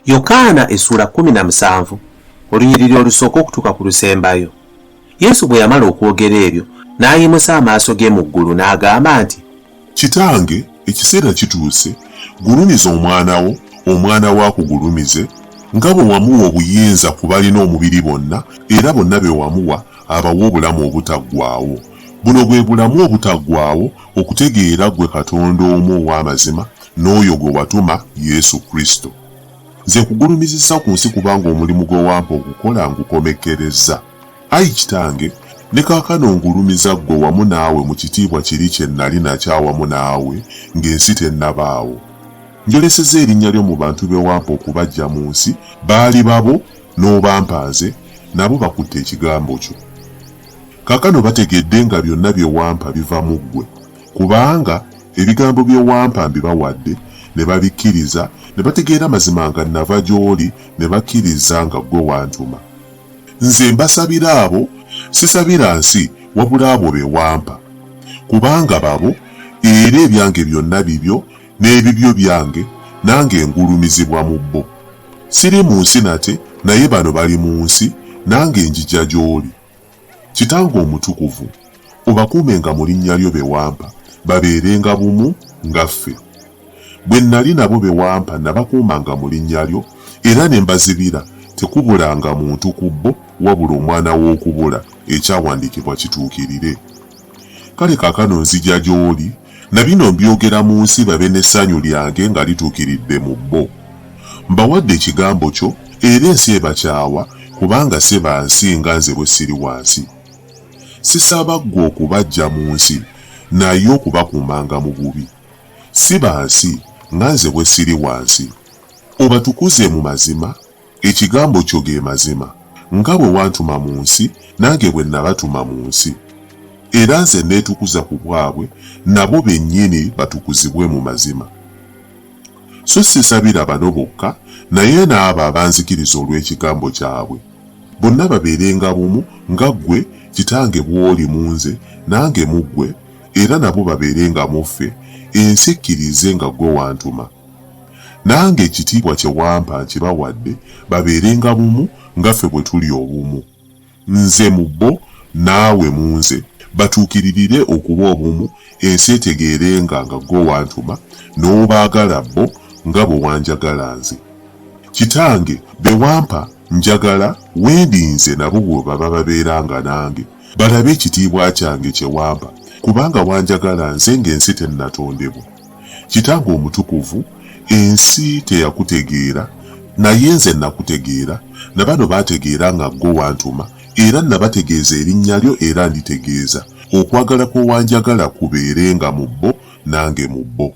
Yokaana essula 17 olunyiriri olusooka okutuuka ku lusembayo. Yesu bwe yamala okwogera ebyo n'ayimusa amaaso ge mu ggulu n'agamba nti, Kitange, ekiseera kituuse, gulumiza omwana wo, omwana wo akugulumize, nga bwe wamuwa obuyinza ku balina omubiri bonna, era bonna be wamuwa abawa obulamu obutaggwaawo. Buno bwe bulamu obutaggwaawo, okutegeera ggwe Katonda omu ow'amazima, n'oyo gwe watuma Yesu Kristo. Nze nkugulumizisa ku nsi kubanga omulimu gwe wampa okukola ngukomekkerezza. Ayi Kitange, ne kaakano ngulumiza ggwe wamu naawe mu kitiibwa kiri kye nnali nakyo awamu naawe ng'ensi tennabaawo. Njoleseza erinnya lyo mu bantu be wampa okubaggya mu nsi, baali babo n'obampanze, nabo bakutte ekigambo kyo. Kaakano bategedde nga byonna bye wampa biva mu ggwe, kubanga ebigambo bye wampa mbibawadde, ne babikkiriza, ne bategeera mazima nga nava gy'oli, ne bakkiriza nga ggwe wantuma. Nze mbasabira abo, sisabira nsi, wabula abo be wampa, kubanga babo era ebyange byonna bibyo, n'ebibyo byange, nange ngulumizibwa mu bo. Siri mu nsi nate, naye bano bali mu nsi, nange njija gy'oli. Kitange omutukuvu, obakuumenga mu linnya lyo be wampa, babeerenga bumu nga ffe. Bwe nnali nabo be wampa nabakuumanga mu linnya lyo, era ne mbazibira, tekubulanga muntu ku bo, wabula omwana w'okubula, ekyawandiikibwa kituukirire. Kale kaakano nzija gy'oli, na bino mbyogera mu nsi babe n'essanyu lyange nga lituukiridde mu bo. Mbawadde ekigambo kyo, era ensi ebakyawa, kubanga si ba nsi nga nze bwe siri wansi. Sisaba ggwe okubaggya mu nsi, naye okubakuumanga mu bubi. Si ba nsi nga nze bwe siri wansi. Obatukuze mu mazima, ekigambo kyo ge mazima, nga bwe wantuma mu nsi, nange bwe nabatuma mu nsi. Era nze neetukuza ku bwabwe, nabo bennyini batukuzibwe mu mazima. So sisabira bano bokka, naye n'abo abanzikiriza olw'ekigambo kyabwe. Bonna babeerenga bumu nga ggwe Kitange bw'oli mu nze, nange mu ggwe, era nabo babeerenga mu ffe, ensi ekkirize nga ggwe wantuma. Nange ekitiibwa kye wampa nkibawadde, babeerenga bumu nga ffe bwe tuli obumu. Nze mu bo, naawe mu nze, batuukiririre okuba obumu, ensi etegeerenga nga ggwe wantuma, n'obaagala bo nga bwe wanjagala nze. Kitange, be wampa njagala, wendi nze nabo bwe baba babeeranga nange, balabe ekitiibwa kyange kye wampa, kubanga wanjagala nze ng'ensi tennatondebwa. Kitange omutukuvu, ensi teyakutegeera, naye nze nakutegeera, na bano baategeera nga ggwe wantuma, era nabategeeza erinnya lyo era nditegeeza, okwagala kwe wanjagala kubeerenga mu bo, nange mu bo.